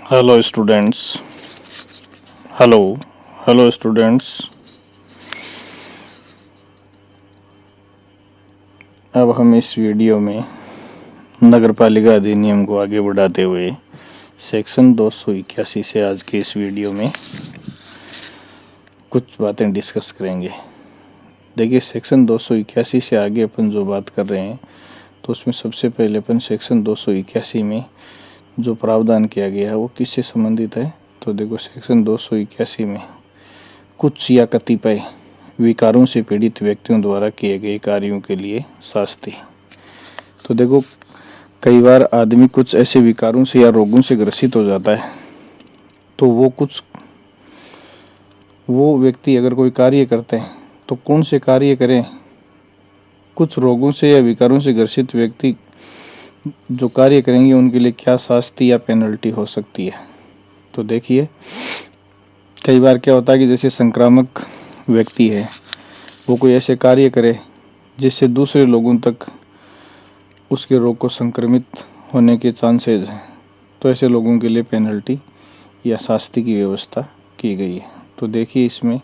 Hello students. Hello hello students. अब हम इस वीडियो में नगरपालिका अधिनियम को आगे बढ़ाते हुए सेक्शन 281 से आज के इस वीडियो में कुछ बातें डिस्कस करेंगे। देखिए, सेक्शन 281 से आगे अपन जो बात कर रहे हैं तो उसमें सबसे पहले अपन सेक्शन 281 में जो प्रावधान किया गया है वो किससे संबंधित है। तो देखो, सेक्शन 281 में कुछ या कतिपय विकारों से पीड़ित व्यक्तियों द्वारा किए गए कार्यों के लिए शास्ति। तो देखो, कई बार आदमी कुछ ऐसे विकारों से या रोगों से ग्रसित हो जाता है तो वो व्यक्ति अगर कोई कार्य करते हैं तो कौन से कार्य करें। कुछ रोगों से या विकारों से ग्रसित व्यक्ति जो कार्य करेंगे उनके लिए क्या शास्ति या पेनल्टी हो सकती है। तो देखिए, कई बार क्या होता है कि जैसे संक्रामक व्यक्ति है, वो कोई ऐसे कार्य करे जिससे दूसरे लोगों तक उसके रोग को संक्रमित होने के चांसेस हैं, तो ऐसे लोगों के लिए पेनल्टी या शास्ति की व्यवस्था की गई है। तो देखिए, इसमें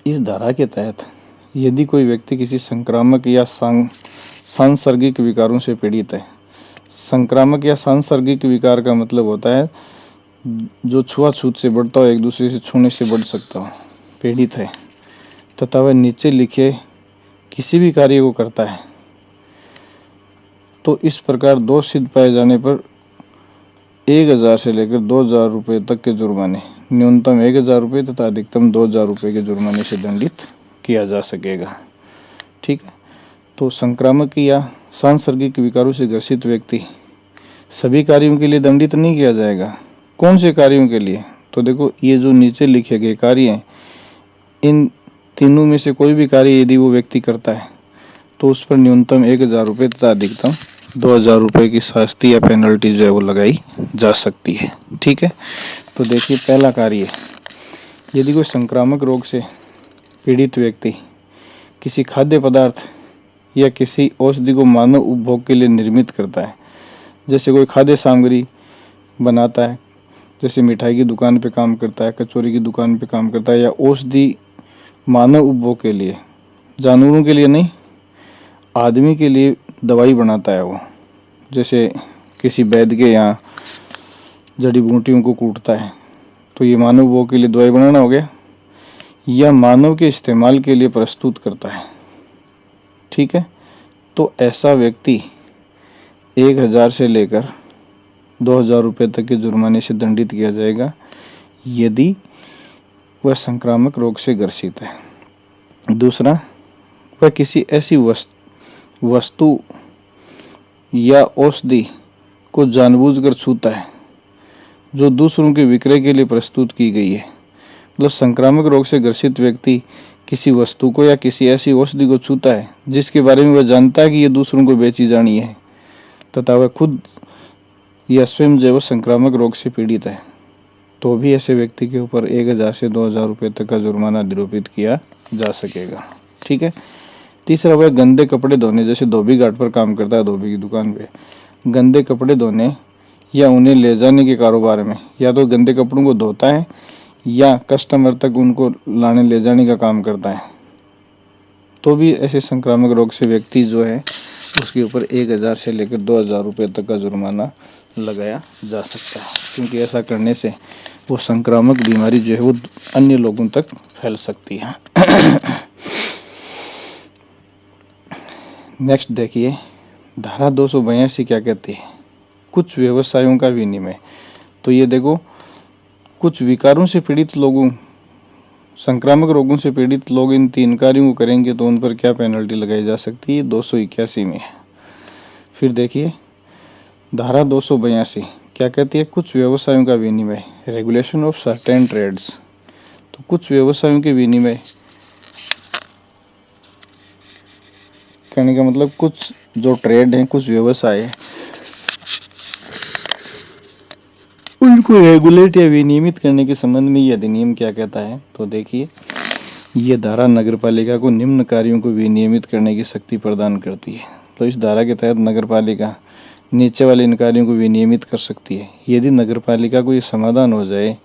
इस धारा के तहत यदि कोई व्यक्ति किसी संक्रामक या सांसर्गिक विकारों से पीड़ित है। संक्रामक या सांसर्गिक विकार का मतलब होता है जो छुआछूत से बढ़ता हो, एक दूसरे से छूने से बढ़ सकता हो, पीड़ित है तथा वह नीचे लिखे किसी भी कार्य को करता है, तो इस प्रकार दोष सिद्ध पाए जाने पर 1000 से लेकर 2000 रुपये तक के जुर्माने, न्यूनतम 1000 रुपये तथा अधिकतम 2000 रुपये के जुर्माने से दंडित किया जा सकेगा। ठीक है। तो संक्रामक या सांसर्गिक विकारों से ग्रसित व्यक्ति सभी कार्यों के लिए दंडित नहीं किया जाएगा। कौन से कार्यों के लिए? तो देखो, ये जो नीचे लिखे गए कार्य हैं, इन तीनों में से कोई भी कार्य यदि वो व्यक्ति करता है तो उस पर न्यूनतम 1000 रुपये तथा अधिकतम 2000 रुपये की शास्ति या पेनल्टी जो है वो लगाई जा सकती है। ठीक है। तो देखिए, पहला कार्य, यदि कोई संक्रामक रोग से पीड़ित व्यक्ति किसी खाद्य पदार्थ या किसी औषधि को मानव उपभोग के लिए निर्मित करता है, जैसे कोई खाद्य सामग्री बनाता है, जैसे मिठाई की दुकान पे काम करता है, कचौरी की दुकान पे काम करता है, या औषधि मानव उपभोग के लिए, जानवरों के लिए नहीं, आदमी के लिए दवाई बनाता है वो, जैसे किसी वैद्य के यहाँ जड़ी बूटियों को कूटता है, तो ये मानव उपभोग के लिए दवाई बनाना हो गया, या मानव के इस्तेमाल के लिए प्रस्तुत करता है। ठीक है। तो ऐसा व्यक्ति 1000 से लेकर 2000 रुपये तक के जुर्माने से दंडित किया जाएगा यदि वह संक्रामक रोग से ग्रसित है। दूसरा, वह किसी ऐसी वस्तु या औषधि को जानबूझकर छूता है जो दूसरों के विक्रय के लिए प्रस्तुत की गई है। मतलब संक्रामक रोग से ग्रसित व्यक्ति किसी वस्तु को या किसी ऐसी औषधि को छूता है जिसके बारे में वह जानता है कि ये दूसरों को बेची जानी है, तथा वह खुद या स्वयं जो संक्रामक रोग से पीड़ित है, तो भी ऐसे व्यक्ति के ऊपर 1000 से 2000 रुपये तक का जुर्माना निरूपित किया जा सकेगा। ठीक है। तीसरा, वह गंदे कपड़े धोने, जैसे धोबी घाट पर काम करता है, धोबी की दुकान पे गंदे कपड़े धोने या उन्हें ले जाने के कारोबार में, या तो गंदे कपड़ों को धोता है या कस्टमर तक उनको लाने ले जाने का काम करता है, तो भी ऐसे संक्रामक रोग से व्यक्ति जो है उसके ऊपर 1000 से लेकर 2000 रुपये तक का जुर्माना लगाया जा सकता है, क्योंकि ऐसा करने से वो संक्रामक बीमारी जो है वो अन्य लोगों तक फैल सकती है। नेक्स्ट देखिए, धारा 282 क्या कहती है? कुछ व्यवसायों का विनिमय। तो ये देखो, कुछ विकारों से पीड़ित लोगों, संक्रामक रोगों से पीड़ित लोग इन 3 कार्यों को करेंगे तो उन पर क्या पेनल्टी लगाई जा सकती है, 281 में। फिर देखिए, धारा 282 क्या कहती है? कुछ व्यवसायों का विनिमय, रेगुलेशन ऑफ सर्टेन ट्रेड्स। तो कुछ व्यवसायों के विनिमय कहने का मतलब कुछ जो ट्रेड हैं, कुछ व्यवसाय है, उनको रेगुलेट या विनियमित करने के संबंध में ये अधिनियम क्या कहता है? तो देखिए, ये धारा नगरपालिका को निम्न कार्यों को विनियमित करने की शक्ति प्रदान करती है। तो इस धारा के तहत नगरपालिका नीचे वाले इन कार्यों को विनियमित कर सकती है। यदि नगरपालिका को ये समाधान हो जाए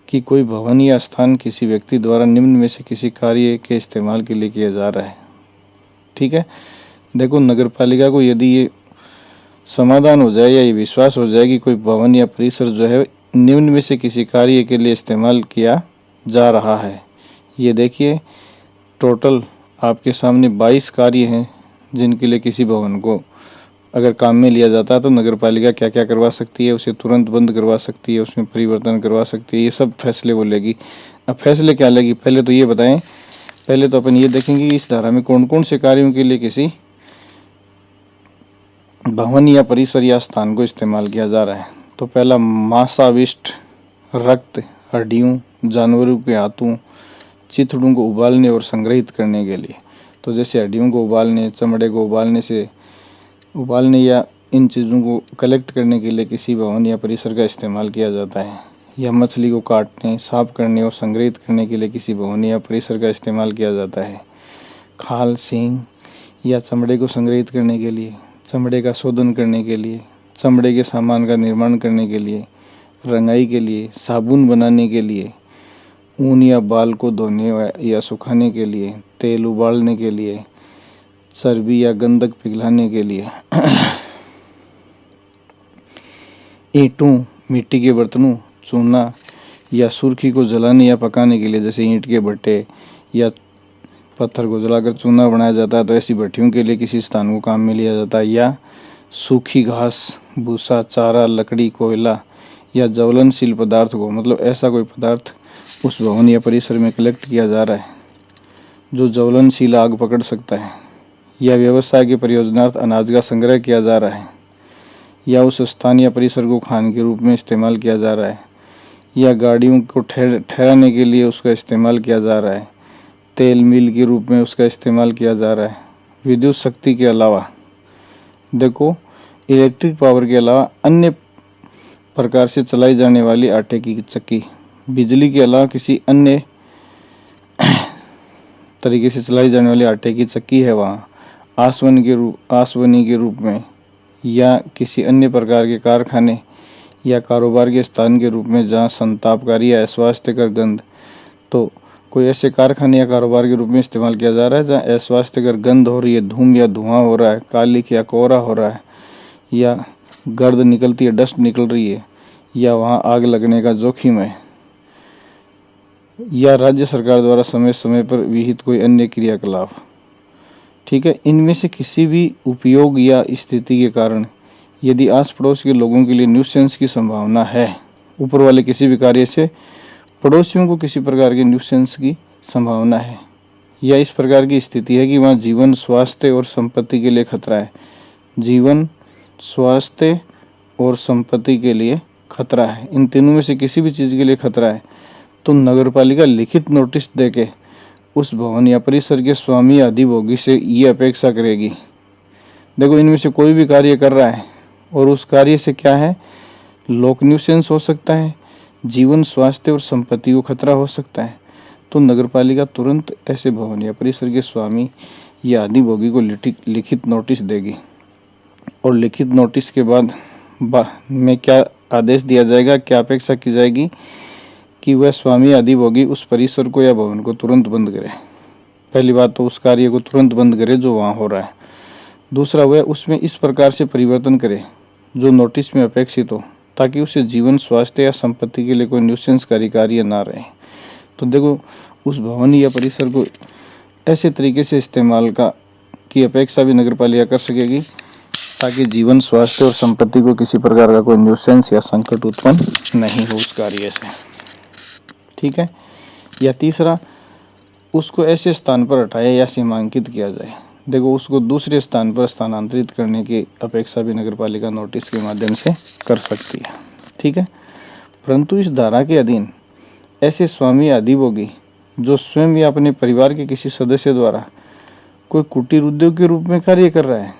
कि कोई भवन या स्थान किसी व्यक्ति द्वारा निम्न में से किसी कार्य के इस्तेमाल के लिए किया जा रहा है, ठीक है। देखो, नगरपालिका को यदि ये समाधान हो जाए या ये विश्वास हो जाए कि कोई भवन या परिसर जो है निम्न में से किसी कार्य के लिए इस्तेमाल किया जा रहा है, ये देखिए टोटल आपके सामने 22 कार्य हैं जिनके लिए किसी भवन को अगर काम में लिया जाता है तो नगरपालिका क्या क्या करवा सकती है। उसे तुरंत बंद करवा सकती है, उसमें परिवर्तन करवा सकती है, ये सब फैसले वो लेगी। अब फैसले क्या लेगी, पहले तो ये बताएं। पहले तो अपन ये देखेंगे कि इस धारा में कौन कौन से कार्यों के लिए किसी भवन या परिसर या स्थान को इस्तेमाल किया जा रहा है। तो पहला, मांसाविष्ट, रक्त, हड्डियों, जानवरों के हाथों, चिथड़ों को उबालने और संग्रहित करने के लिए। तो जैसे हड्डियों को उबालने, चमड़े को उबालने या इन चीज़ों को कलेक्ट करने के लिए किसी भवन या परिसर का इस्तेमाल किया जाता है। या मछली को काटने, साफ करने और संग्रहित करने के लिए किसी भवन या परिसर का इस्तेमाल किया जाता है। खाल, सींग या चमड़े को संग्रहित करने के लिए, चमड़े का शोधन करने के लिए, चमड़े के सामान का निर्माण करने के लिए, रंगाई के लिए, साबुन बनाने के लिए, ऊन या बाल को धोने या सुखाने के लिए, तेल उबालने के लिए, चर्बी या गंधक पिघलाने के लिए, ईंटों, मिट्टी के बर्तनों, चूना या सुर्खी को जलाने या पकाने के लिए, जैसे ईंट के भट्टे या पत्थर को जलाकर चूना बनाया जाता है तो ऐसी भट्टियों के लिए किसी स्थान को काम में लिया जाता है। या सूखी घास, भूसा, चारा, लकड़ी, कोयला या ज्वलनशील पदार्थ को, मतलब ऐसा कोई पदार्थ उस भवन या परिसर में कलेक्ट किया जा रहा है जो ज्वलनशील आग पकड़ सकता है। या व्यवसाय की परियोजनार्थ अनाज का संग्रह किया जा रहा है, या उस स्थान या परिसर को खान के रूप में इस्तेमाल किया जा रहा है, या गाड़ियों को ठहराने के लिए उसका इस्तेमाल किया जा रहा है, तेल मिल के रूप में उसका इस्तेमाल किया जा रहा है। विद्युत शक्ति के अलावा, देखो, इलेक्ट्रिक पावर के अलावा अन्य प्रकार से चलाई जाने वाली आटे की चक्की, बिजली के अलावा किसी अन्य तरीके से चलाई जाने वाली आटे की चक्की है वहाँ, आसवनी के रूप में, या किसी अन्य प्रकार के कारखाने या कारोबार के स्थान के रूप में जहाँ संतापकारी या अस्वास्थ्यकर गंध, तो कोई ऐसे कारखाने या कारोबार के रूप में इस्तेमाल किया जा रहा है जहाँ अस्वास्थ्यकर गंध हो रही है, धूम या धुआं हो रहा है, कालिक या कोहरा हो रहा है, या गर्द निकलती है, डस्ट निकल रही है, या वहाँ आग लगने का जोखिम है, या राज्य सरकार द्वारा समय समय पर विहित कोई अन्य क्रियाकलाप, ठीक है। इनमें से किसी भी उपयोग या स्थिति के कारण यदि आस पड़ोस के लोगों के लिए न्यूसेंस की संभावना है, ऊपर वाले किसी भी कार्य से पड़ोसियों को किसी प्रकार के न्यूसेंस की संभावना है, या इस प्रकार की स्थिति है कि वहाँ जीवन, स्वास्थ्य और संपत्ति के लिए खतरा है, जीवन, स्वास्थ्य और संपत्ति के लिए खतरा है, इन तीनों में से किसी भी चीज़ के लिए खतरा है, तो नगरपालिका लिखित नोटिस देके उस भवन या परिसर के स्वामी या अधिभोगी से ये अपेक्षा करेगी। देखो, इनमें से कोई भी कार्य कर रहा है और उस कार्य से क्या है, लोक न्यूसेंस हो सकता है, जीवन, स्वास्थ्य और संपत्ति को खतरा हो सकता है, तो नगरपालिका तुरंत ऐसे भवन या परिसर के स्वामी या अधिभोगी को लिखित नोटिस देगी। और लिखित नोटिस के बाद में क्या आदेश दिया जाएगा, क्या अपेक्षा की जाएगी कि वह स्वामी या अधिभोगी उस परिसर को या भवन को तुरंत बंद करे। पहली बात तो उस कार्य को तुरंत बंद करे जो वहाँ हो रहा है। दूसरा, वह उसमें इस प्रकार से परिवर्तन करे जो नोटिस में अपेक्षित हो, ताकि उसे जीवन, स्वास्थ्य या संपत्ति के लिए कोई न्यूसेंसकारी कार्य ना रहे। तो देखो, उस भवन या परिसर को ऐसे तरीके से इस्तेमाल की अपेक्षा भी नगरपालिका कर सकेगी ताकि जीवन, स्वास्थ्य और संपत्ति को किसी प्रकार का कोई न्यूसेंस या संकट उत्पन्न नहीं हो उस कार्य से, ठीक है। या तीसरा, उसको ऐसे स्थान पर हटाया या सीमांकित किया जाए। देखो, उसको दूसरे स्थान पर स्थानांतरित करने की अपेक्षा भी नगरपालिका नोटिस के माध्यम से कर सकती है, ठीक है। परंतु इस धारा के अधीन ऐसे स्वामी या अधिभोगी जो स्वयं या अपने परिवार के किसी सदस्य द्वारा कोई कुटीर उद्योग के रूप में कार्य कर रहा है,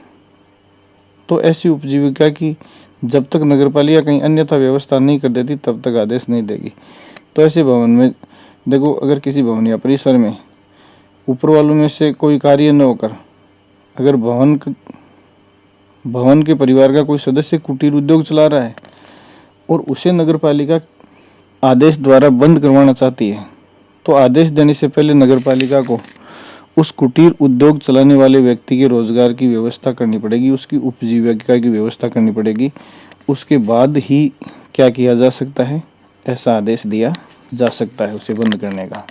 तो ऐसी उपजीविका की जब तक नगरपालिका कहीं अन्यथा व्यवस्था नहीं कर देती तब तक आदेश नहीं देगी। तो ऐसे भवन में देखो, अगर किसी भवन या परिसर में ऊपर वालों में से कोई कार्य न होकर अगर भवन भवन के परिवार का कोई सदस्य कुटीर उद्योग चला रहा है और उसे नगर पालिका आदेश द्वारा बंद करवाना चाहती है, तो आदेश देने से पहले नगर पालिका को उस कुटीर उद्योग चलाने वाले व्यक्ति के रोजगार की व्यवस्था करनी पड़ेगी, उसकी उपजीविका की व्यवस्था करनी पड़ेगी। उसके बाद ही क्या किया जा सकता है, ऐसा आदेश दिया जा सकता है उसे बंद करने का।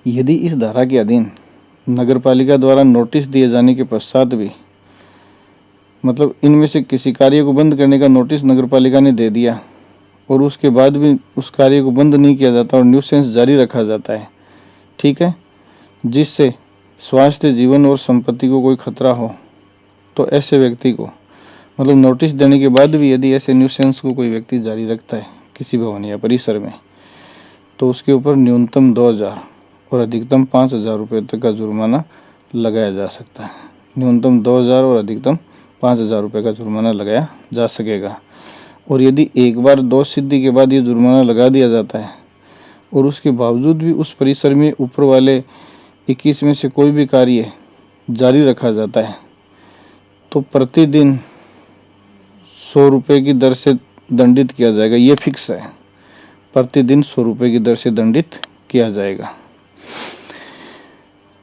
यदि इस धारा के अधीन नगर पालिका द्वारा नोटिस दिए जाने के पश्चात भी, मतलब इनमें से किसी कार्य को बंद करने का नोटिस नगर पालिका ने दे दिया और उसके बाद भी उस कार्य को बंद नहीं किया जाता और न्यूसेंस जारी रखा जाता है, ठीक है, जिससे स्वास्थ्य, जीवन और संपत्ति को कोई खतरा हो, तो ऐसे व्यक्ति को, मतलब नोटिस देने के बाद भी यदि ऐसे न्यूसेंस को कोई व्यक्ति जारी रखता है किसी भवन या परिसर में, तो उसके ऊपर न्यूनतम 2000 और अधिकतम 5000 रुपये तक का जुर्माना लगाया जा सकता है। न्यूनतम 2000 और अधिकतम 5000 रुपये का जुर्माना लगाया जा सकेगा। और यदि एक बार दोष सिद्धि के बाद ये जुर्माना लगा दिया जाता है और उसके बावजूद भी उस परिसर में ऊपर वाले 21 में से कोई भी कार्य जारी रखा जाता है, तो प्रतिदिन 100 रुपये की दर से दंडित किया जाएगा। ये फिक्स है, प्रतिदिन 100 रुपये की दर से दंडित किया जाएगा।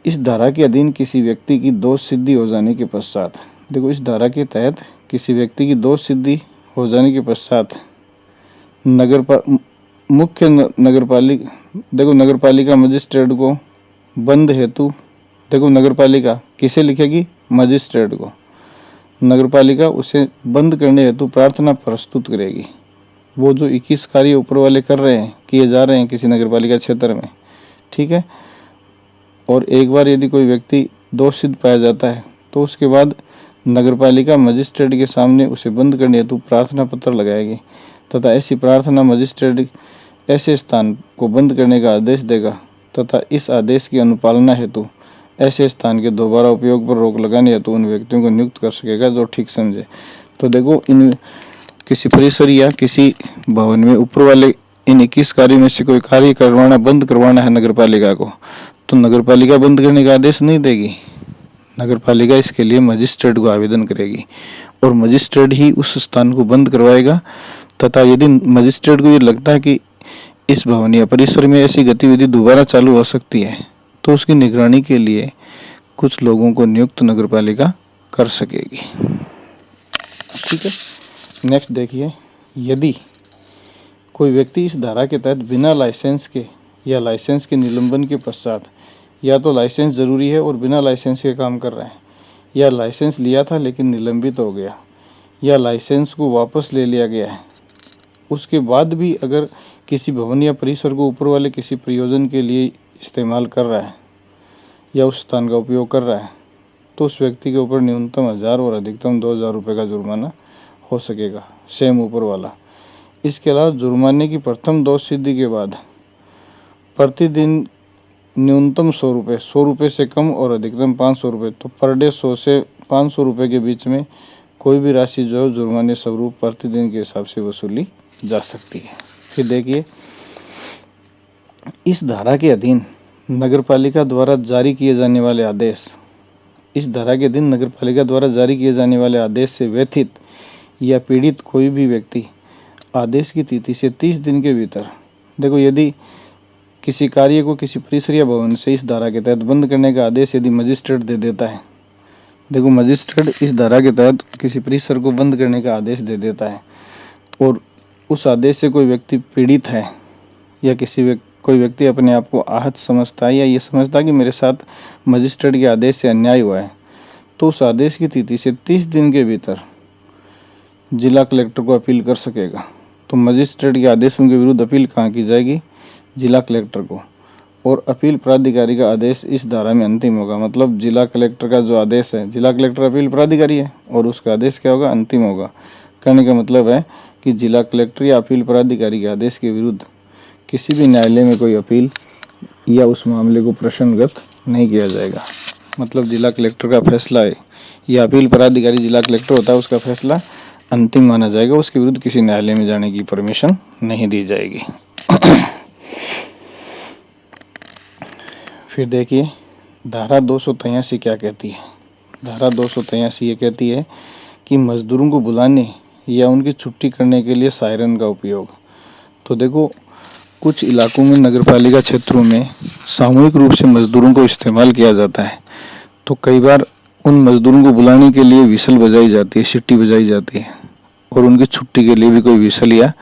इस धारा के अधीन किसी व्यक्ति की दोष सिद्धि हो जाने के पश्चात, देखो इस धारा के तहत किसी व्यक्ति की दोष सिद्धि हो जाने के पश्चात मुख्य नगर पालिका मजिस्ट्रेट को बंद हेतु, देखो नगर पालिका किसे लिखेगी, मजिस्ट्रेट को, नगर पालिका उसे बंद करने हेतु प्रार्थना प्रस्तुत करेगी। वो जो 21 कार्य ऊपर वाले कर रहे हैं, किए जा रहे हैं किसी नगर पालिका क्षेत्र में, ठीक है, और एक बार यदि कोई व्यक्ति दोष सिद्ध पाया जाता है तो उसके बाद नगर पालिका मजिस्ट्रेट के सामने उसे बंद करने हेतु प्रार्थना पत्र लगाएगी तथा ऐसी प्रार्थना मजिस्ट्रेट ऐसे स्थान को बंद करने का आदेश देगा तथा इस आदेश की अनुपालना हेतु ऐसे स्थान के दोबारा उपयोग पर रोक लगाने हेतु उन व्यक्तियों को नियुक्त कर सकेगा जो ठीक समझे। तो देखो, इन किसी परिसर या किसी भवन में ऊपर वाले इन 21 कार्यों में से कोई कार्य करवाना, बंद करवाना है नगर पालिका को, तो नगर पालिका बंद करने का आदेश नहीं देगी। नगर पालिका इसके लिए मजिस्ट्रेट को आवेदन करेगी और मजिस्ट्रेट ही उस स्थान को बंद करवाएगा तथा यदि मजिस्ट्रेट को ये लगता है कि इस भवन या परिसर में ऐसी गतिविधि दोबारा चालू हो सकती है, तो उसकी निगरानी के लिए कुछ लोगों को नियुक्त नगर पालिका कर सकेगी। ठीक है, नेक्स्ट देखिए, यदि कोई व्यक्ति इस धारा के तहत बिना लाइसेंस के या लाइसेंस के निलंबन के पश्चात, या तो लाइसेंस जरूरी है और बिना लाइसेंस के काम कर रहा है, या लाइसेंस लिया था लेकिन निलंबित हो गया, या लाइसेंस को वापस ले लिया गया है, उसके बाद भी अगर किसी भवन या परिसर को ऊपर वाले किसी प्रयोजन के लिए इस्तेमाल कर रहा है या उस स्थान का उपयोग कर रहा है, तो उस व्यक्ति के ऊपर न्यूनतम 1000 और अधिकतम 2000 रुपये का जुर्माना हो सकेगा, सेम ऊपर वाला। इसके अलावा जुर्माने की प्रथम दोष सिद्धि के बाद प्रतिदिन न्यूनतम 100 रुपये से कम और अधिकतम 500 रुपये, तो पर डे 100 से 500 रुपये के बीच में कोई भी राशि जो है जुर्माने स्वरूप प्रतिदिन के हिसाब से वसूली जा सकती है। फिर देखिए, इस धारा के अधीन नगर पालिका द्वारा जारी किए जाने वाले आदेश, इस धारा के अधीन नगर पालिका द्वारा जारी किए जाने वाले आदेश से व्यथित या पीड़ित कोई भी व्यक्ति आदेश की तिथि से 30 दिन के भीतर, देखो यदि किसी कार्य को किसी परिसर या भवन से इस धारा के तहत बंद करने का आदेश यदि मजिस्ट्रेट दे देता है, देखो मजिस्ट्रेट इस धारा के तहत किसी परिसर को बंद करने का आदेश दे देता है और उस आदेश से कोई व्यक्ति पीड़ित है या कोई व्यक्ति अपने आप को आहत समझता है या ये समझता है कि मेरे साथ मजिस्ट्रेट के आदेश से अन्याय हुआ है, तो उस आदेश की तिथि से 30 दिन के भीतर जिला कलेक्टर को अपील कर सकेगा। तो मजिस्ट्रेट के आदेशों के विरुद्ध अपील कहाँ की जाएगी, जिला कलेक्टर को, और अपील प्राधिकारी का आदेश इस धारा में अंतिम होगा। मतलब जिला कलेक्टर का जो आदेश है, जिला कलेक्टर अपील प्राधिकारी है और उसका आदेश क्या होगा, अंतिम होगा। कहने का मतलब है कि जिला कलेक्टर या अपील प्राधिकारी के आदेश के विरुद्ध किसी भी न्यायालय में कोई अपील या उस मामले को प्रश्नगत नहीं किया जाएगा। मतलब जिला कलेक्टर का फैसला है या अपील प्राधिकारी जिला कलेक्टर होता है, उसका फैसला अंतिम माना जाएगा, उसके विरुद्ध किसी न्यायालय में जाने की परमिशन नहीं दी जाएगी। फिर देखिए, धारा 283 क्या कहती है। धारा 283 ये कहती है कि मजदूरों को बुलाने या उनकी छुट्टी करने के लिए सायरन का उपयोग। तो देखो, कुछ इलाकों में नगर पालिका क्षेत्रों में सामूहिक रूप से मजदूरों को इस्तेमाल किया जाता है। तो कई बार उन मजदूरों को बुलाने के लिए विसल बजाई जाती है, सीटी बजाई जाती है, और उनकी छुट्टी के लिए भी कोई विसल या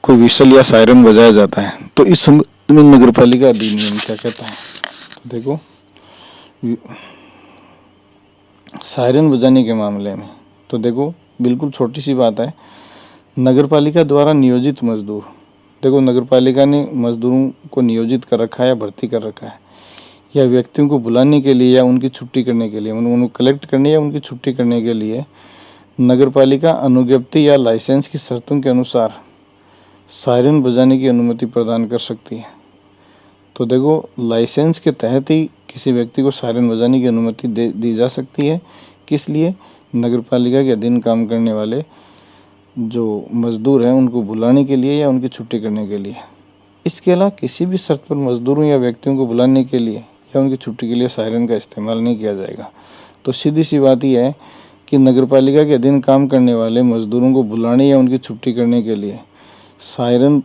कोई विसल या सायरन बजाया जाता है। तो इस संबंध में नगर पालिका अधिनियम क्या कहता है? तो देखो, सायरन बजाने के मामले में तो देखो बिल्कुल छोटी सी बात है। नगर पालिका द्वारा नियोजित मजदूर, देखो नगर पालिका ने मजदूरों को नियोजित कर रखा है या भर्ती कर रखा है, या व्यक्तियों को बुलाने के लिए या उनकी छुट्टी करने के लिए, उनको कलेक्ट करने या उनकी छुट्टी करने के लिए नगर पालिका अनुज्ञप्ति या लाइसेंस की शर्तों के अनुसार सायरन बजाने की अनुमति प्रदान कर सकती है। तो देखो, लाइसेंस के तहत ही किसी व्यक्ति को सायरन बजाने की अनुमति दी जा सकती है। किस लिए? नगर पालिका के अधीन काम करने वाले जो मजदूर हैं उनको बुलाने के लिए या उनकी छुट्टी करने के लिए। इसके अलावा किसी भी शर्त पर मजदूरों या व्यक्तियों को बुलाने के लिए या उनकी छुट्टी के लिए सायरन का इस्तेमाल नहीं किया जाएगा। तो सीधी सी बात यह है कि नगर पालिका के अधीन काम करने वाले मजदूरों को बुलाने या उनकी छुट्टी करने के लिए सायरन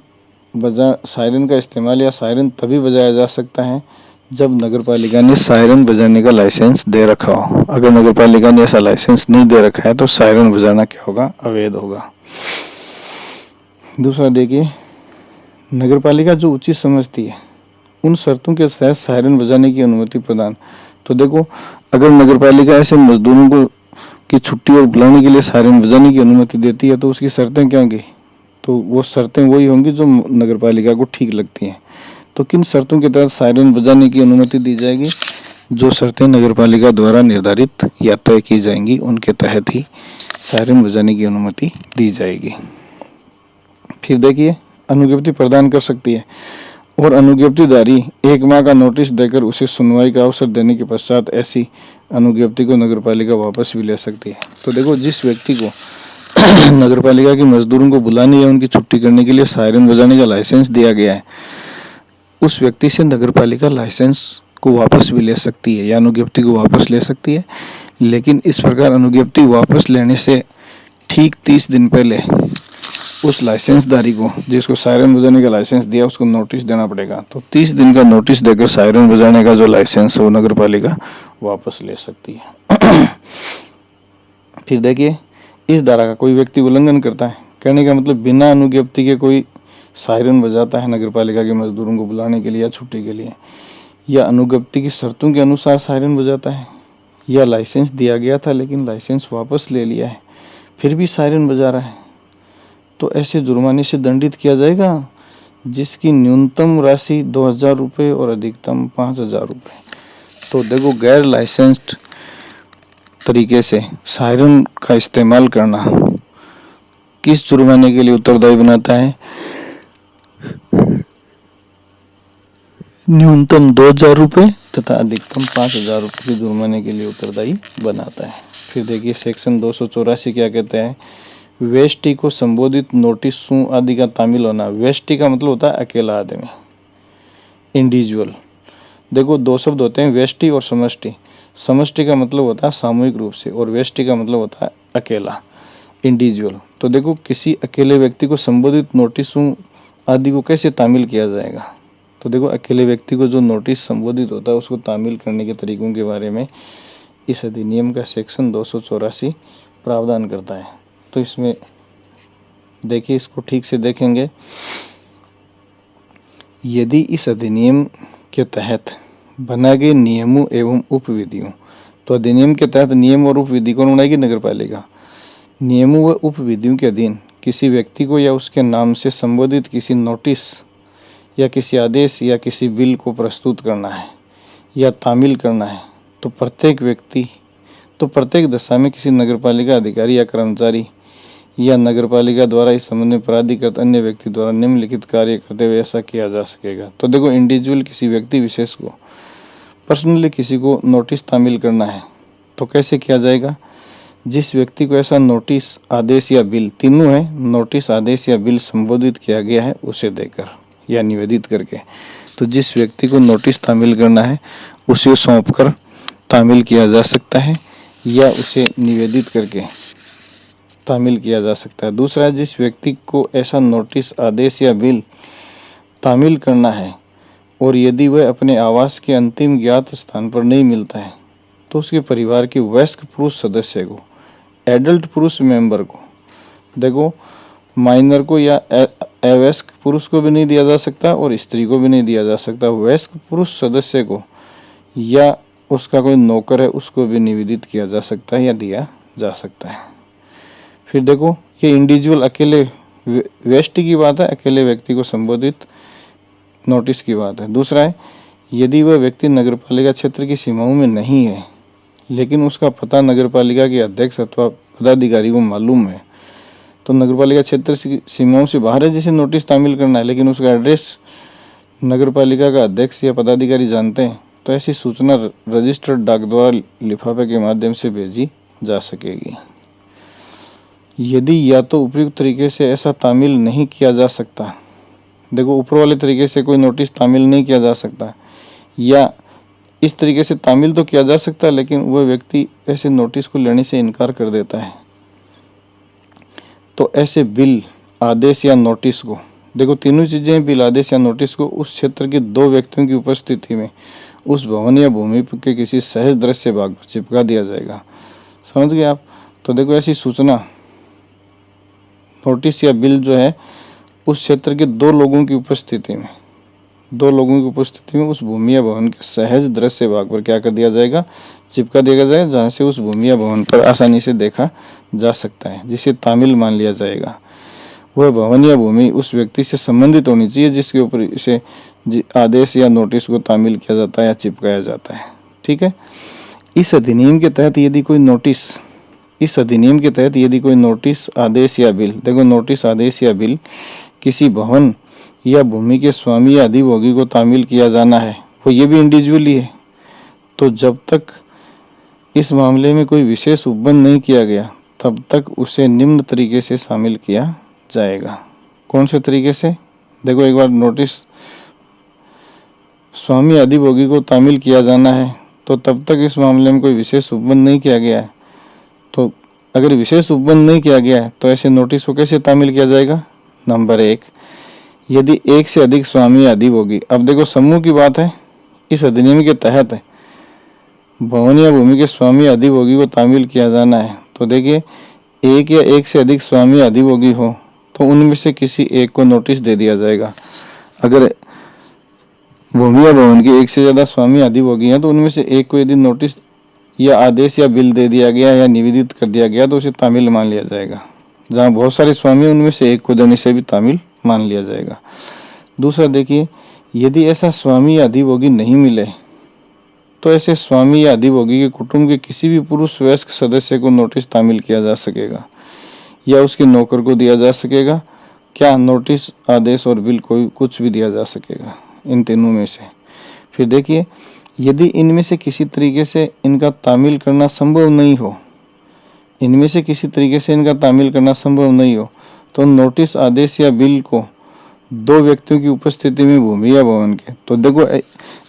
का इस्तेमाल या सायरन तभी बजाया जा सकता है जब नगर पालिका ने सायरन बजाने का लाइसेंस दे रखा हो। अगर नगर पालिका ने ऐसा लाइसेंस नहीं दे रखा है तो सायरन बजाना क्या होगा? अवैध होगा। दूसरा देखिए, नगर पालिका जो उचित समझती है उन शर्तों के तहत सायरन बजाने की अनुमति प्रदान। तो देखो, अगर नगर पालिका ऐसे मजदूरों को की छुट्टी और बुलाने के लिए सायरन बजाने की अनुमति देती है तो उसकी शर्तें क्या होंगी? तो वो शर्तें वही होंगी जो नगर पालिका को ठीक लगती हैं। तो किन शर्तों के तहत सायरन बजाने की अनुमति दी जाएगी? जो शर्तें नगर पालिका द्वारा निर्धारित या तय की जाएंगी उनके तहत ही सायरन बजाने की अनुमति दी जाएगी। फिर देखिए, अनुज्ञप्ति प्रदान कर सकती है, और अनुज्ञप्तिधारी 1 माह का नोटिस देकर उसे सुनवाई का अवसर देने के पश्चात ऐसी अनुज्ञप्ति को नगर पालिका वापस भी ले सकती है। तो देखो, जिस व्यक्ति को नगर पालिका के मजदूरों को बुलाने या उनकी छुट्टी करने के लिए सायरन बजाने का लाइसेंस दिया गया है, उस व्यक्ति से नगर पालिका लाइसेंस को वापस भी ले सकती है या अनुज्ञप्ति को वापस ले सकती है। लेकिन इस प्रकार अनुज्ञप्ति वापस लेने से ठीक 30 दिन पहले उस लाइसेंसधारी को, जिसको सायरन बजाने का लाइसेंस दिया, उसको नोटिस देना पड़ेगा। तो 30 दिन का नोटिस देकर सायरन बजाने का जो लाइसेंस है वो नगर पालिका वापस ले सकती है। फिर देखिए, इस धारा का कोई व्यक्ति उल्लंघन करता है, कहने का मतलब बिना अनुज्ञप्ति के कोई सायरन बजाता है नगर पालिका के मजदूरों को बुलाने के लिए या छुट्टी के लिए, या अनुज्ञप्ति की शर्तों के अनुसार सायरन बजाता है, या लाइसेंस दिया गया था लेकिन लाइसेंस वापस ले लिया है फिर भी सायरन बजा रहा है, तो ऐसे जुर्माने से दंडित किया जाएगा, जिसकी न्यूनतम राशि 2000 रुपये और अधिकतम 5000 रुपये। तो देखो, गैर लाइसेंस्ड तरीके से सायरन का इस्तेमाल करना किस जुर्माने के लिए उत्तरदायी बनाता है? न्यूनतम 2000 रुपये तथा अधिकतम 5000 रुपये के जुर्माने के लिए उत्तरदायी बनाता है। फिर देखिए, सेक्शन 284 क्या कहते हैं? व्यष्टि को संबोधित नोटिसों आदि का तामील होना। व्यष्टि का मतलब होता है अकेला आदमी, इंडिविजुअल। देखो, 2 शब्द होते हैं, व्यष्टि और समष्टि। समष्टि का मतलब होता है सामूहिक रूप से, और व्यष्टि का मतलब होता है अकेला, इंडिविजुअल। तो देखो, किसी अकेले व्यक्ति को संबोधित नोटिसों आदि को कैसे तामील किया जाएगा? तो देखो, अकेले व्यक्ति को जो नोटिस संबोधित होता है उसको तामील करने के तरीकों के बारे में इस अधिनियम का सेक्शन 284 प्रावधान करता है। तो इसमें देखिए, इसको ठीक से देखेंगे, यदि इस अधिनियम के तहत बनाए गए नियमों एवं उपविधियों, तो अधिनियम के तहत नियम और उपविधि कौन बनाएगी? नगर पालिका। नियमों व उपविधियों के अधीन किसी व्यक्ति को या उसके नाम से संबोधित किसी नोटिस या किसी आदेश या किसी बिल को प्रस्तुत करना है या तामील करना है, तो प्रत्येक दशा में किसी नगर पालिका अधिकारी या कर्मचारी या नगर पालिका द्वारा इस संबंध में प्राधिकृत अन्य व्यक्ति द्वारा निम्नलिखित कार्य करते हुए ऐसा किया जा सकेगा। तो देखो, इंडिविजुअल किसी व्यक्ति विशेष को पर्सनली किसी को नोटिस तामील करना है तो कैसे किया जाएगा? जिस व्यक्ति को ऐसा नोटिस, आदेश या बिल, तीनों है, नोटिस, आदेश या बिल संबोधित किया गया है, उसे देकर या निवेदित करके। तो जिस व्यक्ति को नोटिस तामील करना है उसे सौंपकर तामील किया जा सकता है या उसे निवेदित करके तामील किया जा सकता है। दूसरा, जिस व्यक्ति को ऐसा नोटिस, आदेश या बिल तामील करना है और यदि वह अपने आवास के अंतिम ज्ञात स्थान पर नहीं मिलता है तो उसके परिवार के वयस्क पुरुष सदस्य को, एडल्ट पुरुष मेंबर को, देखो माइनर को या अवयस्क पुरुष को भी नहीं दिया जा सकता और स्त्री को भी नहीं दिया जा सकता, वयस्क पुरुष सदस्य को या उसका कोई नौकर है उसको भी निवेदित किया जा सकता है या दिया जा सकता है। फिर देखो, ये इंडिविजुअल अकेले व्यक्ति की बात है, अकेले व्यक्ति को संबोधित नोटिस की बात है। दूसरा है, यदि वह व्यक्ति नगरपालिका क्षेत्र की सीमाओं में नहीं है लेकिन उसका पता नगरपालिका के अध्यक्ष अथवा पदाधिकारी को मालूम है, तो नगरपालिका क्षेत्र की सीमाओं से बाहर है जिसे नोटिस तामील करना है लेकिन उसका एड्रेस नगरपालिका का अध्यक्ष या पदाधिकारी जानते हैं, तो ऐसी सूचना रजिस्टर्ड डाक द्वारा लिफाफे के माध्यम से भेजी जा सकेगी। यदि या तो उपयुक्त तरीके से ऐसा तामील नहीं किया जा सकता, देखो ऊपर वाले तरीके से कोई नोटिस तामील नहीं किया जा सकता, या इस तरीके से तामील तो किया जा सकता है लेकिन वह व्यक्ति ऐसे नोटिस को लेने से इनकार कर देता है, तो ऐसे बिल, आदेश या नोटिस को, देखो तीनों चीजें, बिल, आदेश या नोटिस को उस क्षेत्र के दो व्यक्तियों की उपस्थिति में उस भवन या भूमि के किसी सहज दृश्य भाग पर चिपका दिया जाएगा। समझ गए आप? तो देखो ऐसी सूचना, नोटिस या बिल जो है उस क्षेत्र के दो लोगों की उपस्थिति में उस भूमि या भवन के सहज दृश्य भाग पर क्या कर दिया जाएगा, चिपका दिया जाएगा, जहां से उस भूमि या भवन पर आसानी से देखा जा सकता है, जिसे तामील मान लिया जाएगा। वह भवन या भूमि उस व्यक्ति से संबंधित होनी चाहिए जिसके ऊपर इसे आदेश या नोटिस को तामील किया जाता है या चिपकाया जाता है। ठीक है। इस अधिनियम के तहत यदि कोई नोटिस, आदेश या बिल, देखो नोटिस, आदेश या बिल किसी भवन या भूमि के स्वामी या अधिभोगी को तामील किया जाना है, वो ये भी इंडिविजुअली है, तो जब तक इस मामले में कोई विशेष उपबंध नहीं किया गया तब तक उसे निम्न तरीके से शामिल किया जाएगा। कौन से तरीके से? देखो एक बार, नोटिस स्वामी अधिभोगी को तामील किया जाना है तो तब तक इस मामले में कोई विशेष उपबंध नहीं किया गया है, तो अगर विशेष उपबंध नहीं किया गया है तो ऐसे नोटिस को कैसे तामील किया जाएगा? नंबर 1, यदि एक से अधिक स्वामी या अधिभोगी, अब देखो समूह की बात है, इस अधिनियम के तहत है, भवन या भूमि के स्वामी या अधिभोगी को तामील किया जाना है, तो देखिए एक या एक से अधिक स्वामी या अधिभोगी हो तो उनमें से किसी एक को नोटिस दे दिया जाएगा। अगर भूमि या भवन के एक से ज्यादा स्वामी अधिभोगी हैं तो उनमें से एक को यदि नोटिस या आदेश या बिल दे दिया गया या निवेदित कर दिया गया तो उसे तामील मान लिया जाएगा। जहाँ बहुत सारे स्वामी, उनमें से एक को देने से भी तामील मान लिया जाएगा। दूसरा देखिए, यदि ऐसा स्वामी या अधिभोगी नहीं मिले तो ऐसे स्वामी या अधिभोगी के कुटुंब के किसी भी पुरुष वयस्क सदस्य को नोटिस तामील किया जा सकेगा या उसके नौकर को दिया जा सकेगा। क्या? नोटिस, आदेश और बिल, कोई कुछ भी दिया जा सकेगा इन तीनों में से। फिर देखिए, यदि इनमें से किसी तरीके से इनका तामील करना संभव नहीं हो, तो नोटिस, आदेश या बिल को दो व्यक्तियों की उपस्थिति में भूमि या भवन के, तो देखो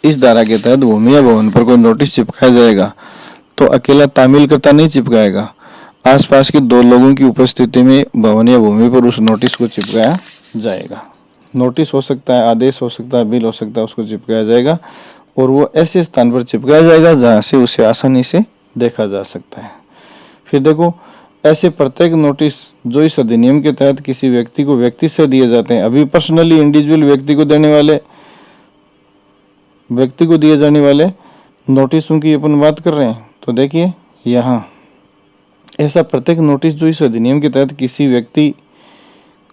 इस धारा के तहत भूमि या भवन पर कोई नोटिस चिपकाया जाएगा तो अकेला तामील करता नहीं चिपकाएगा, आसपास के दो लोगों की उपस्थिति में भवन या भूमि पर उस नोटिस को चिपकाया जाएगा। नोटिस हो सकता है, आदेश हो सकता है, बिल हो सकता है, उसको चिपकाया जाएगा और वो ऐसे स्थान पर चिपकाया जाएगा जहां से उसे आसानी से देखा जा सकता है। फिर देखो, ऐसे प्रत्येक नोटिस जो इस अधिनियम के तहत किसी व्यक्ति को व्यक्ति से दिए जाते हैं, अभी पर्सनली इंडिविजुअल व्यक्ति को दिए जाने वाले नोटिसों की अपन बात कर रहे हैं, तो देखिए यहाँ ऐसा प्रत्येक नोटिस जो इस अधिनियम के तहत किसी व्यक्ति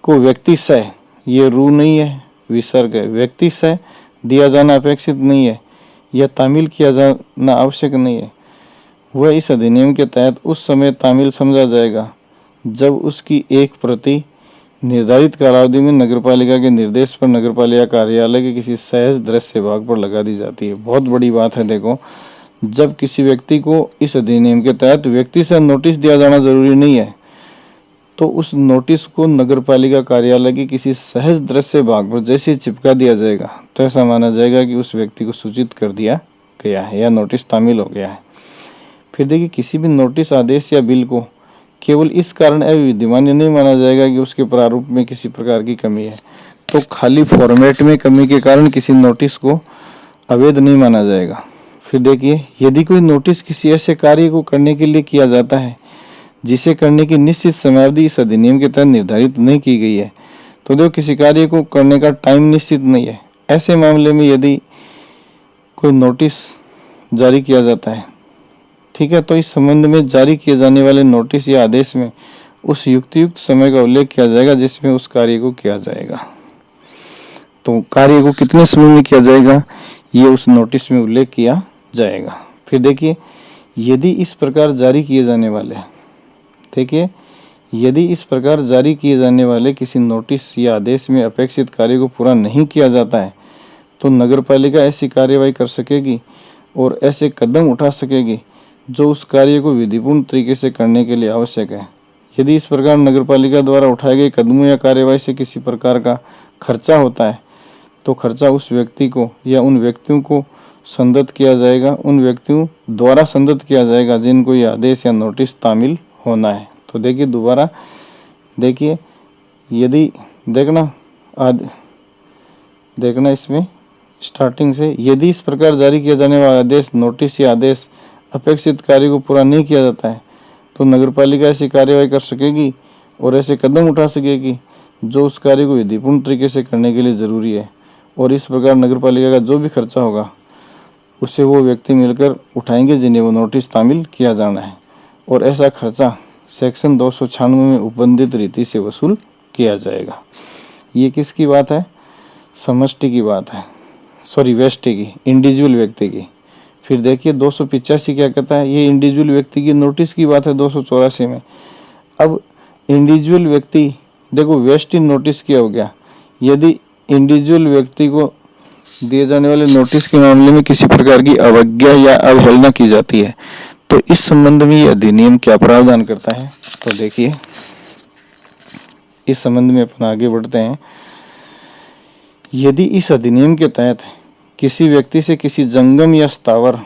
को व्यक्ति से, ये रू नहीं है, विसर्ग है, व्यक्ति से दिया जाना अपेक्षित नहीं है या तामील किया जाना आवश्यक नहीं है, वह इस अधिनियम के तहत उस समय तामील समझा जाएगा जब उसकी एक प्रति निर्धारित कालावधि में नगरपालिका के निर्देश पर नगरपालिका कार्यालय के किसी सहज दृश्य भाग पर लगा दी जाती है। बहुत बड़ी बात है। देखो, जब किसी व्यक्ति को इस अधिनियम के तहत व्यक्ति से नोटिस दिया जाना जरूरी नहीं है, तो उस नोटिस को नगरपालिका कार्यालय के किसी सहज दृश्य भाग पर जैसे चिपका दिया जाएगा तो ऐसा माना जाएगा कि उस व्यक्ति को सूचित कर दिया गया है या नोटिस तामील हो गया है। फिर देखिए, किसी भी नोटिस, आदेश या बिल को केवल इस कारण अविद्यमान नहीं माना जाएगा कि उसके प्रारूप में किसी प्रकार की कमी है। तो खाली फॉर्मेट में कमी के कारण किसी नोटिस को अवैध नहीं माना जाएगा। फिर देखिए, यदि कोई नोटिस किसी ऐसे कार्य को करने के लिए किया जाता है जिसे करने की निश्चित समयावधि इस अधिनियम के तहत निर्धारित नहीं की गई है, तो देखो किसी कार्य को करने का टाइम निश्चित नहीं है, ऐसे मामले में यदि कोई नोटिस जारी किया जाता है, ठीक है, तो इस संबंध में जारी किए जाने वाले नोटिस या आदेश में उस युक्त समय का उल्लेख किया जाएगा जिसमें उस कार्य को किया जाएगा। तो कार्य को कितने समय में किया जाएगा, ये उस नोटिस में उल्लेख किया जाएगा। फिर देखिए, यदि इस प्रकार जारी किए जाने वाले, देखिए, यदि इस प्रकार जारी किए जाने वाले किसी नोटिस या आदेश में अपेक्षित कार्य को पूरा नहीं किया जाता है, तो नगरपालिका ऐसी कार्यवाही कर सकेगी और ऐसे कदम उठा सकेगी जो उस कार्य को विधिपूर्ण तरीके से करने के लिए आवश्यक है। यदि इस प्रकार नगरपालिका द्वारा उठाए गए कदमों या कार्यवाही से किसी प्रकार का खर्चा होता है, तो खर्चा उस व्यक्ति को या उन व्यक्तियों को संदत किया जाएगा, उन व्यक्तियों द्वारा संदत किया जाएगा जिनको ये आदेश या नोटिस तामील होना है। तो देखिए, दोबारा देखिए, यदि देखना इसमें स्टार्टिंग से, यदि इस प्रकार जारी किया जाने वाला आदेश, नोटिस या आदेश अपेक्षित कार्य को पूरा नहीं किया जाता है, तो नगरपालिका ऐसी कार्यवाही कर सकेगी और ऐसे कदम उठा सकेगी जो उस कार्य को विधिपूर्ण तरीके से करने के लिए जरूरी है। और इस प्रकार नगरपालिका का जो भी खर्चा होगा उसे वो व्यक्ति मिलकर उठाएंगे जिन्हें वो नोटिस तामील किया जाना है। और ऐसा खर्चा सेक्शन 296 में उपबंधित रीति से वसूल किया जाएगा। ये किसकी बात है? समष्टि की बात है, व्यष्टि की, इंडिविजुअल व्यक्ति की। फिर देखिए 285 क्या कहता है, ये इंडिविजुअल व्यक्ति की नोटिस की बात है 284 में। अब इंडिविजुअल व्यक्ति, देखो व्यष्टि नोटिस क्या हो गया, यदि इंडिविजुअल व्यक्ति को दिए जाने वाले नोटिस के मामले में किसी प्रकार की अवज्ञा या अवहेलना की जाती है, तो इस संबंध में यह अधिनियम क्या प्रावधान करता है। तो देखिए, इस संबंध में अपन आगे बढ़ते हैं। यदि इस अधिनियम के तहत किसी व्यक्ति से किसी जंगम या स्थावर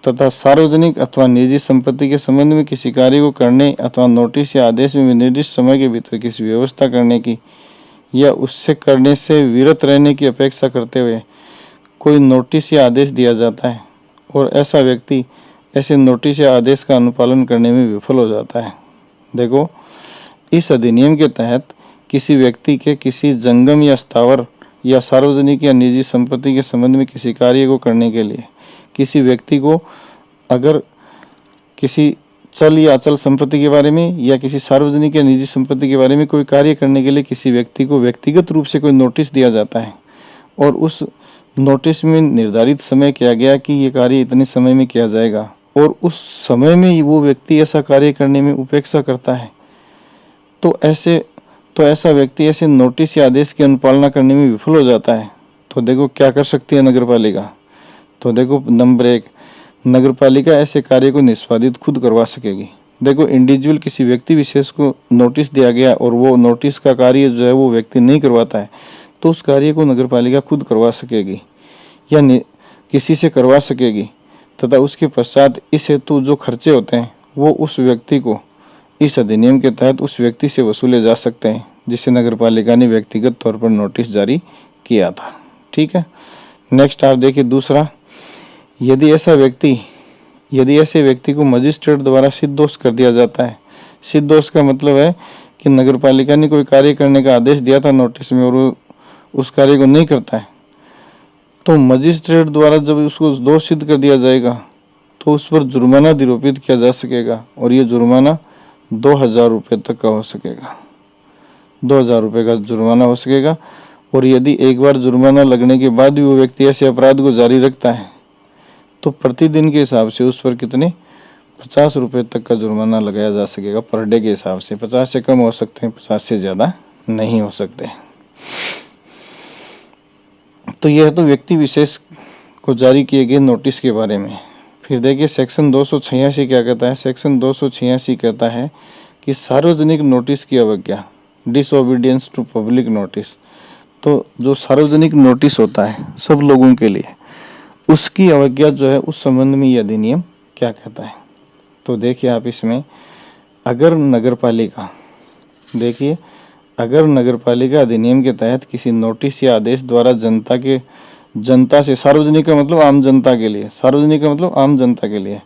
तथा सार्वजनिक अथवा निजी संपत्ति के संबंध में किसी कार्य को करने अथवा नोटिस या आदेश में निर्दिष्ट समय के भीतर किसी व्यवस्था करने की या उससे करने से विरत रहने की अपेक्षा करते हुए कोई नोटिस या आदेश दिया जाता है और ऐसा व्यक्ति ऐसे नोटिस या आदेश का अनुपालन करने में विफल हो जाता है, देखो, इस अधिनियम के तहत किसी व्यक्ति के किसी जंगम या स्थावर या सार्वजनिक या निजी संपत्ति के संबंध में किसी कार्य को करने के लिए किसी व्यक्ति को अगर किसी चल या अचल संपत्ति के बारे में या किसी सार्वजनिक या निजी संपत्ति के बारे में कोई कार्य करने के लिए किसी व्यक्ति को व्यक्तिगत रूप से कोई नोटिस दिया जाता है और उस नोटिस में निर्धारित समय किया गया कि ये कार्य इतने समय में किया जाएगा और उस समय में वो व्यक्ति ऐसा कार्य करने में उपेक्षा करता है, तो ऐसा व्यक्ति ऐसे नोटिस या आदेश की अनुपालना करने में विफल हो जाता है। तो देखो क्या कर सकती है नगरपालिका। तो देखो नंबर 1, नगरपालिका ऐसे कार्य को निष्पादित खुद करवा सकेगी। देखो इंडिविजुअल किसी व्यक्ति विशेष को नोटिस दिया गया और वो नोटिस का कार्य जो है वो व्यक्ति नहीं करवाता है, तो उस कार्य को नगरपालिका खुद करवा सकेगी या किसी से करवा सकेगी तथा उसके पश्चात इस हेतु जो खर्चे होते हैं वो उस व्यक्ति को इस अधिनियम के तहत उस व्यक्ति से वसूले जा सकते हैं जिसे नगरपालिका ने व्यक्तिगत तौर पर नोटिस जारी किया था। ठीक है, नेक्स्ट आप देखिए दूसरा, यदि ऐसे व्यक्ति को मजिस्ट्रेट द्वारा सिद्धोष कर दिया जाता है। सिद्धोष का मतलब है कि नगरपालिका ने कोई कार्य करने का आदेश दिया था नोटिस में और वो उस कार्य को नहीं करता है, तो मजिस्ट्रेट द्वारा जब उसको दोष सिद्ध कर दिया जाएगा तो उस पर जुर्माना निरूपित किया जा सकेगा और ये जुर्माना 2000 रुपये तक का हो सकेगा। 2000 रुपये का जुर्माना हो सकेगा। और यदि एक बार जुर्माना लगने के बाद भी वो व्यक्ति ऐसे अपराध को जारी रखता है तो प्रतिदिन के हिसाब से उस पर कितने 50 रुपये तक का जुर्माना लगाया जा सकेगा पर डे के हिसाब से। 50 से कम हो सकते हैं, 50 से ज़्यादा नहीं हो सकते। तो यह तो व्यक्ति विशेष को जारी किए गए नोटिस के बारे में। फिर देखिए सेक्शन 286 क्या कहता है। सेक्शन 286 कहता है कि सार्वजनिक नोटिस की अवज्ञा, डिसओबीडियंस टू पब्लिक नोटिस। तो जो सार्वजनिक नोटिस होता है सब लोगों के लिए, उसकी अवज्ञा जो है उस संबंध में यह अधिनियम क्या कहता है। तो देखिए आप इसमें, अगर नगरपालिका, देखिए अगर नगरपालिका अधिनियम के तहत किसी नोटिस या आदेश द्वारा जनता से, सार्वजनिक का मतलब आम जनता के लिए, सार्वजनिक का मतलब आम जनता के लिए,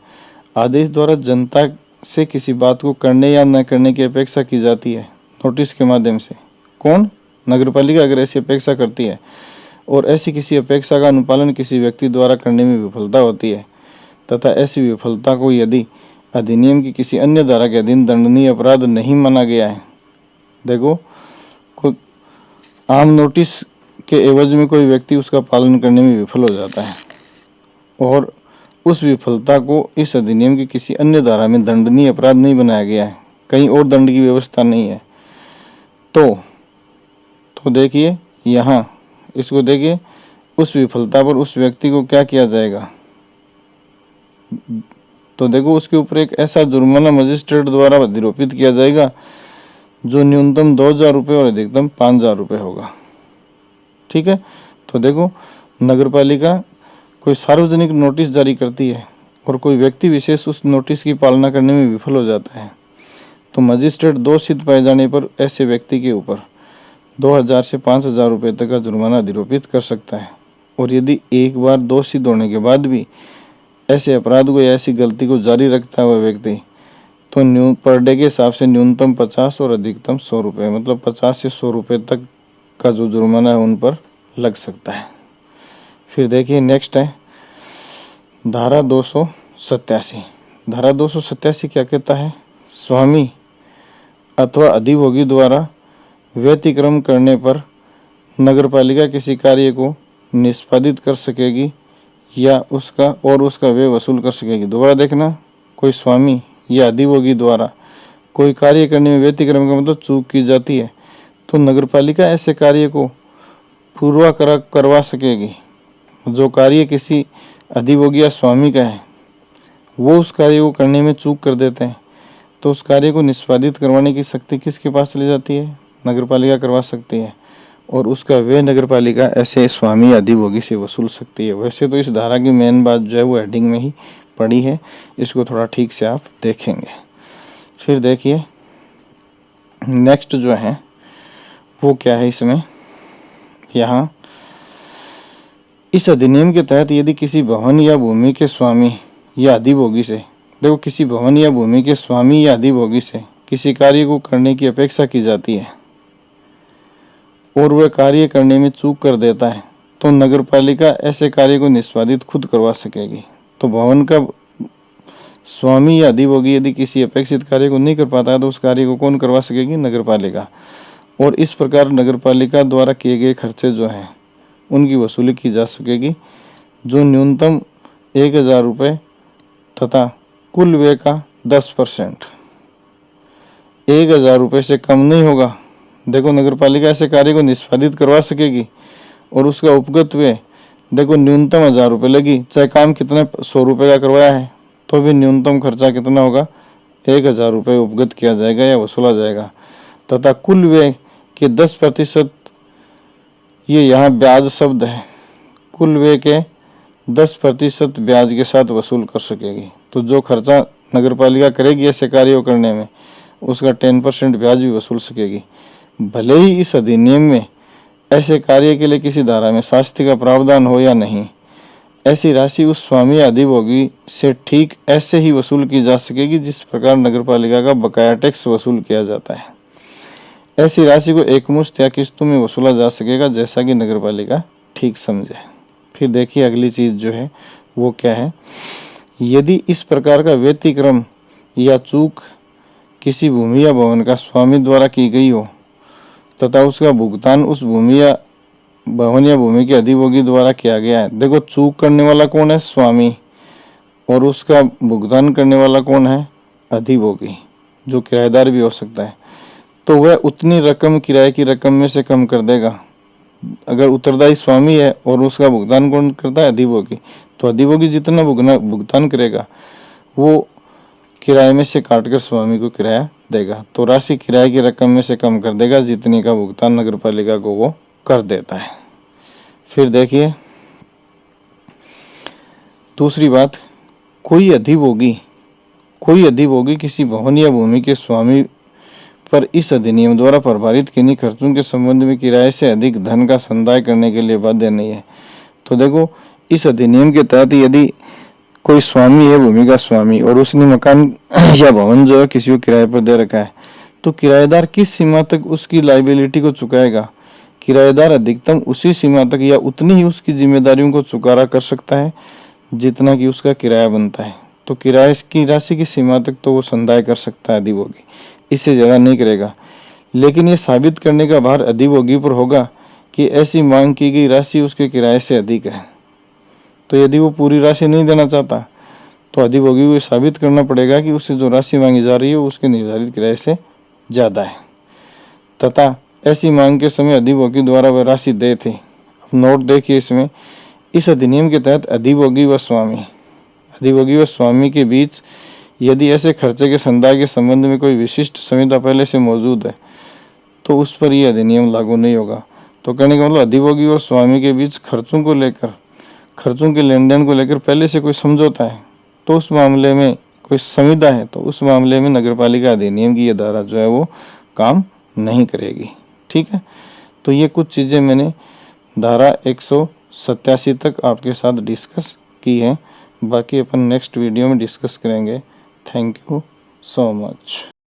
आदेश द्वारा जनता से किसी बात को करने या न करने की अपेक्षा की जाती है नोटिस के माध्यम से, कौन? नगरपालिका अगर ऐसी अपेक्षा करती है और ऐसी किसी अपेक्षा का अनुपालन किसी व्यक्ति द्वारा करने में विफलता होती है तथा ऐसी विफलता को यदि अधिनियम की किसी अन्य धारा के अधीन दंडनीय अपराध नहीं माना गया है, देखो कोई आम नोटिस के एवज में कोई व्यक्ति उसका पालन करने में विफल हो जाता है और उस विफलता को इस अधिनियम की किसी अन्य धारा में दंडनीय अपराध नहीं बनाया गया है, कहीं और दंड की व्यवस्था नहीं है, तो देखिए यहाँ इसको देखिए, उस विफलता पर उस व्यक्ति को क्या किया जाएगा, तो देखो उसके ऊपर एक ऐसा जुर्माना मजिस्ट्रेट द्वारा अधिरोपित किया जाएगा जो न्यूनतम 2000 रुपये और अधिकतम 5000 रुपये होगा। ठीक है, तो देखो नगरपालिका कोई सार्वजनिक नोटिस जारी करती है और कोई व्यक्ति विशेष उस नोटिस की पालना करने में विफल हो जाता है, तो मजिस्ट्रेट दोषित पाए जाने पर ऐसे व्यक्ति के ऊपर 2000 से 5000 रुपये तक का जुर्माना अधिरोपित कर सकता है। और यदि एक बार दोषित होने के बाद भी ऐसे अपराध को या ऐसी गलती को जारी रखता हुआ व्यक्ति, तो पर डे के हिसाब से न्यूनतम 50 और अधिकतम 100 रुपये, मतलब 50 से 100 रुपये तक का जो जुर्माना है उन पर लग सकता है। फिर देखिए नेक्स्ट है धारा 287। धारा 287 क्या कहता है, स्वामी अथवा अधिभोगी द्वारा व्यतिक्रम करने पर नगरपालिका किसी कार्य को निष्पादित कर सकेगी या उसका व्यय वसूल कर सकेगी। दोबारा देखना, कोई स्वामी या अधिभोगी द्वारा कोई कार्य करने में व्यतिक्रम का मतलब चूक की जाती है तो नगरपालिका ऐसे कार्य को पूर्वा करवा सकेगी। जो कार्य किसी अधिभोगी या स्वामी का है वो उस कार्य को करने में चूक कर देते हैं तो उस कार्य को निष्पादित करवाने की शक्ति किसके पास चली जाती है, नगरपालिका करवा सकती है और उसका व्यय नगरपालिका ऐसे स्वामी अधिभोगी से वसूल सकती है। वैसे तो इस धारा की मेन बात जो है वो हेडिंग में ही पड़ी है, इसको थोड़ा ठीक से आप देखेंगे। फिर देखिए नेक्स्ट जो है वो क्या है, इसमें यहाँ इस अधिनियम के तहत यदि किसी भवन या भूमि के स्वामी या अधिभोगी से, देखो किसी भवन या भूमि के स्वामी या अधिभोगी से किसी कार्य को करने की अपेक्षा की जाती है और वह कार्य करने में चूक कर देता है तो नगरपालिका ऐसे कार्य को निष्पादित खुद करवा सकेगी। तो भवन का स्वामी या अधिभोगी यदि किसी अपेक्षित कार्य को नहीं कर पाता है तो उस कार्य को कौन करवा सकेगी, नगरपालिका। और इस प्रकार नगरपालिका द्वारा किए गए खर्चे जो हैं उनकी वसूली की जा सकेगी जो न्यूनतम 1000 रुपये तथा कुल व्यय का 10%, 1000 रुपये से कम नहीं होगा। देखो नगरपालिका ऐसे कार्य को निष्पादित करवा सकेगी और उसका उपगत व्यय देखो न्यूनतम 1000 रुपये लगी, चाहे काम कितने 100 रुपये का करवाया है तो भी न्यूनतम खर्चा कितना होगा, 1000 रुपये उपगत किया जाएगा या वसूला जाएगा तथा कुल व्यय के 10%, ये यहाँ ब्याज शब्द है, कुल व्यय के 10% ब्याज के साथ वसूल कर सकेगी। तो जो खर्चा नगरपालिका करेगी ऐसे कार्यों करने में उसका 10% ब्याज भी वसूल सकेगी। भले ही इस अधिनियम में ऐसे कार्य के लिए किसी धारा में शास्ति का प्रावधान हो या नहीं, ऐसी राशि उस स्वामी या अधिभोगी से ठीक ऐसे ही वसूल की जा सकेगी जिस प्रकार नगरपालिका का बकाया टैक्स वसूल किया जाता है। ऐसी राशि को एकमुश्त या किस्तों में वसूला जा सकेगा जैसा कि नगरपालिका ठीक समझे। फिर देखिए अगली चीज जो है वो क्या है, यदि इस प्रकार का व्यतिक्रम या चूक किसी भूमि या भवन का स्वामी द्वारा की गई हो तथा उसका भुगतान उस भूमि या भवन या भूमि के अधिभोगी द्वारा किया गया है। देखो चूक करने वाला कौन है, स्वामी, और उसका भुगतान करने वाला कौन है, अधिभोगी, जो किराएदार भी हो सकता है। तो वह उतनी रकम किराए की रकम में से कम कर देगा। अगर उत्तरदायी स्वामी है और उसका भुगतान कौन करता है, अधिभोगी, तो अधिभोगी जितना भुगतान करेगा वो किराए में से काटकर स्वामी को किराया देगा। तो राशि किराए की रकम में से कम कर देगा जितने का भुगतान नगरपालिका को वो कर देता है। फिर देखिए दूसरी बात, कोई अधिभोगी किसी भवन या भूमि के स्वामी पर इस अधिनियम द्वारा प्रभावित किन्हीं खर्चों के संबंध में किराए से अधिक धन का संदाय करने के लिए बाध्य नहीं है। तो देखो, इस अधिनियम के तहत यदि कोई स्वामी है, भूमि का स्वामी, और उसने मकान या भवन जो है किसी को किराए पर दे रखा है, तो किराएदार किस सीमा तक उसकी लाइबिलिटी को चुकाएगा? किराएदार अधिकतम उसी सीमा तक या उतनी ही उसकी जिम्मेदारियों को चुकारा कर सकता है जितना कि उसका किराया बनता है। तो किराए की राशि की सीमा तक तो वो संदाय कर सकता है अधिभोगी, इससे ज़्यादा नहीं करेगा। लेकिन ये साबित करने का भार अधिभोगी पर होगा कि ऐसी मांग की गई राशि उसके किराए से अधिक है। तो यदि वो पूरी राशि नहीं देना चाहता तो अधिभोगी को साबित करना पड़ेगा कि उससे जो राशि मांगी जा रही है उसके निर्धारित किराए से ज़्यादा है, तथा ऐसी मांग के समय अधिभोगी द्वारा वह राशि दे थे। अब नोट देखिए इसमें, इस अधिनियम के तहत अधिभोगी व स्वामी के बीच यदि ऐसे खर्चे के संदाय के संबंध में कोई विशिष्ट संविदा पहले से मौजूद है तो उस पर यह अधिनियम लागू नहीं होगा। तो कहने का मतलब, अधिभोगी और स्वामी के बीच खर्चों के लेन देन को लेकर पहले से कोई समझौता है तो उस मामले में, कोई संविदा है तो उस मामले में नगरपालिका अधिनियम की यह धारा जो है वो काम नहीं करेगी। ठीक है, तो ये कुछ चीज़ें मैंने धारा 187 तक आपके साथ डिस्कस की है। बाकी अपन नेक्स्ट वीडियो में डिस्कस करेंगे। Thank you so much.